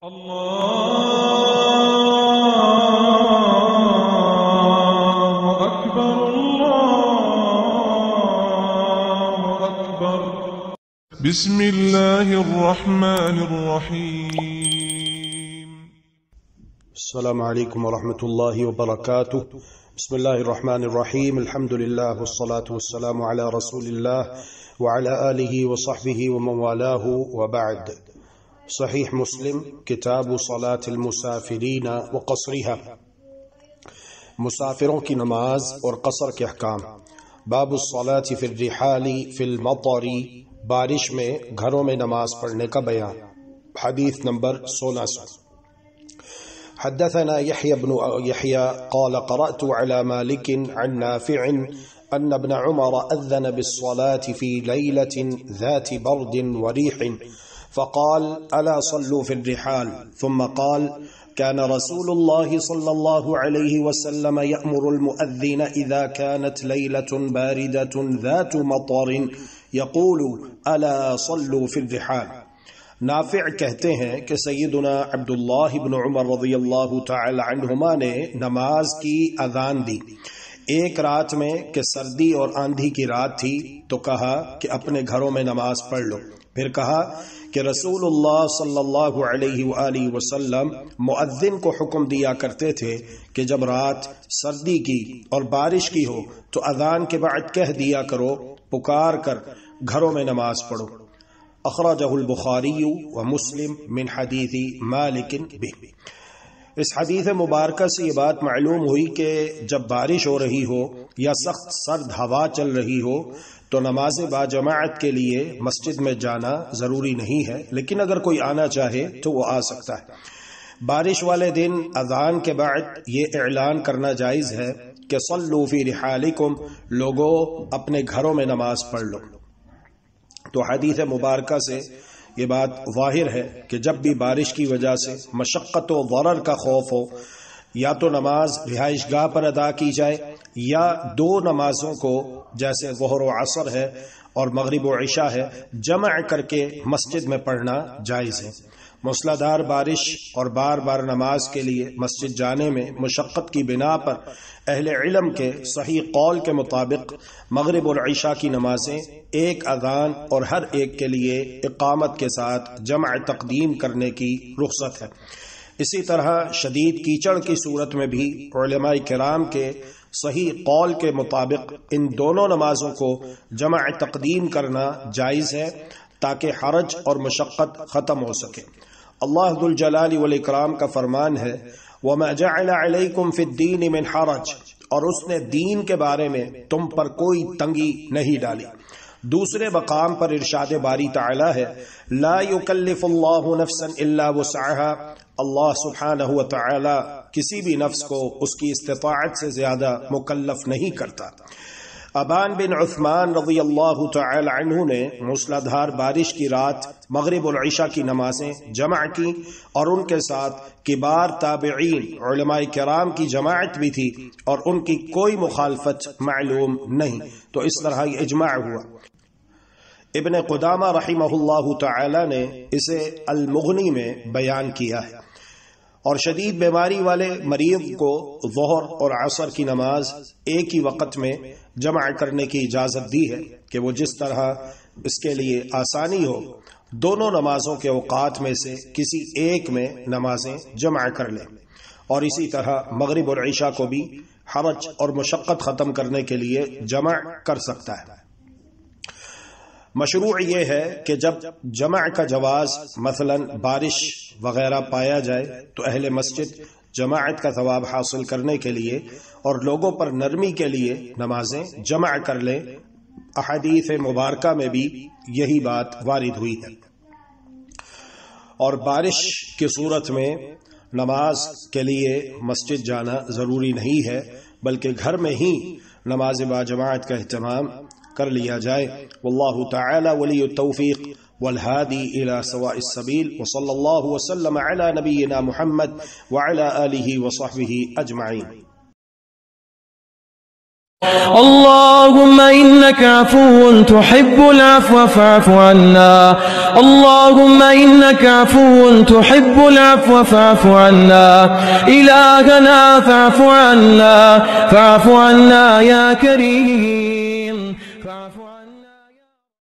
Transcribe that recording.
الله أكبر الله أكبر. بسم الله الرحمن الرحيم. السلام عليكم ورحمة الله وبركاته. بسم الله الرحمن الرحيم. الحمد لله والصلاة والسلام على رسول الله وعلى آله وصحبه ومن والاه وبعد. صحیح مسلم کتاب صلاة المسافرین وقصرها، مسافروں کی نماز اور قصر کے احکام. باب الصلاة فی الرحال فی المطر، بارش میں گھروں میں نماز پڑھنے کا بیان. حدیث نمبر 1600. حدثنا يحيى بن يحيى قال قرأت على مالك عن نافع أن ابن عمر أذن بالصلاة في ليلة ذات برد وريح فقال ألا صلوا في الرحال، ثم قال كان رسول الله صلى الله عليه وسلم يأمر المؤذن إذا كانت ليلة باردة ذات مطر يقول ألا صلوا في الرحال. نافع کہتے ہیں کہ سیدنا عبداللہ بن عمر رضی اللہ تعالی عنہما نے نماز کی اذان دی ایک رات میں کہ سردی اور آندھی کی رات تھی، تو کہا کہ اپنے گھروں میں نماز پڑھ لو. پھر کہا کہ رسول اللہ صلی اللہ علیہ وآلہ وسلم مؤذن کو حکم دیا کرتے تھے کہ جب رات سردی کی اور بارش کی ہو تو اذان کے بعد کہہ دیا کرو، پکار کر گھروں میں نماز پڑھو. اخرجہ البخاری و مسلم من حدیث مالک بہ. اس حدیث مبارکہ سے یہ بات معلوم ہوئی کہ جب بارش ہو رہی ہو یا سخت سرد ہوا چل رہی ہو تو نماز باجماعت کے لیے مسجد میں جانا ضروری نہیں ہے، لیکن اگر کوئی آنا چاہے تو وہ آ سکتا ہے. بارش والے دن اذان کے بعد یہ اعلان کرنا جائز ہے کہ صلوا فی رحالکم، لوگوں اپنے گھروں میں نماز پڑھ لو. تو حدیث مبارکہ سے یہ بات ظاہر ہے کہ جب بھی بارش کی وجہ سے مشقت و ضرر کا خوف ہو، یا تو نماز رہائش گاہ پر ادا کی جائے یا دو نمازوں کو جیسے ظہر و عصر ہے اور مغرب و عشاء ہے جمع کر کے مسجد میں پڑھنا جائز ہے. موسلادھار بارش اور بار بار نماز کے لیے مسجد جانے میں مشقت کی بنا پر اہل علم کے صحیح قول کے مطابق مغرب اور عشاء کی نمازیں ایک اذان اور ہر ایک کے لیے اقامت کے ساتھ جمع تقدیم کرنے کی رخصت ہے. اسی طرح شدید کیچڑ کی صورت میں بھی علماء کرام کے صحیح قول کے مطابق ان دونوں نمازوں کو جمع تقدیم کرنا جائز ہے تاکہ حرج اور مشقت ختم ہو سکے. اللہ ذو الجلال والاکرام کا فرمان ہے وَمَا جَعَلَ عَلَيْكُمْ فِي الدِّينِ مِنْ حَرَجٍ، اور اس نے دین کے بارے میں تم پر کوئی تنگی نہیں ڈالی. دوسرے مقام پر ارشاد باری تعالی ہے لا یکلف اللہ نفسا الا وسعها، اللہ سبحانہ و تعالی کسی بھی نفس کو اس کی استطاعت سے زیادہ مکلف نہیں کرتا. ابان بن عثمان رضی اللہ تعالی عنہ نے موسلادھار بارش کی رات مغرب العشاء کی نمازیں جمع کی اور ان کے ساتھ کبار تابعین علماء کرام کی جماعت بھی تھی اور ان کی کوئی مخالفت معلوم نہیں، تو اس طرح یہ اجماع ہوا. ابن قدامہ رحمہ اللہ تعالی نے اسے المغنی میں بیان کیا ہے. اور شدید بیماری والے مریض کو ظہر اور عصر کی نماز ایک ہی وقت میں جمع کرنے کی اجازت دی ہے کہ وہ جس طرح اس کے لیے آسانی ہو دونوں نمازوں کے اوقات میں سے کسی ایک میں نمازیں جمع کر لیں، اور اسی طرح مغرب اور عشاء کو بھی حرج اور مشقت ختم کرنے کے لیے جمع کر سکتا ہے. مشروع یہ ہے کہ جب جمع کا جواز مثلا بارش وغیرہ پایا جائے تو اہل مسجد جماعت کا ثواب حاصل کرنے کے لیے اور لوگوں پر نرمی کے لیے نمازیں جمع کر لیں. احادیث مبارکہ میں بھی یہی بات وارد ہوئی ہے. اور بارش کی صورت میں نماز کے لیے مسجد جانا ضروری نہیں ہے، بلکہ گھر میں ہی نماز باجماعت کا اہتمام کر لیا جائے. واللہ تعالی ولی التوفیق والهادي إلى سواء السبيل، وصلى الله وسلم على نبينا محمد وعلى آله وصحبه أجمعين. اللهم إنك عفو تحب العفو فاعف عنا. اللهم إنك عفو تحب العفو فاعف عنا. إلهنا فاعف عنا، فاعف عنا يا كريم.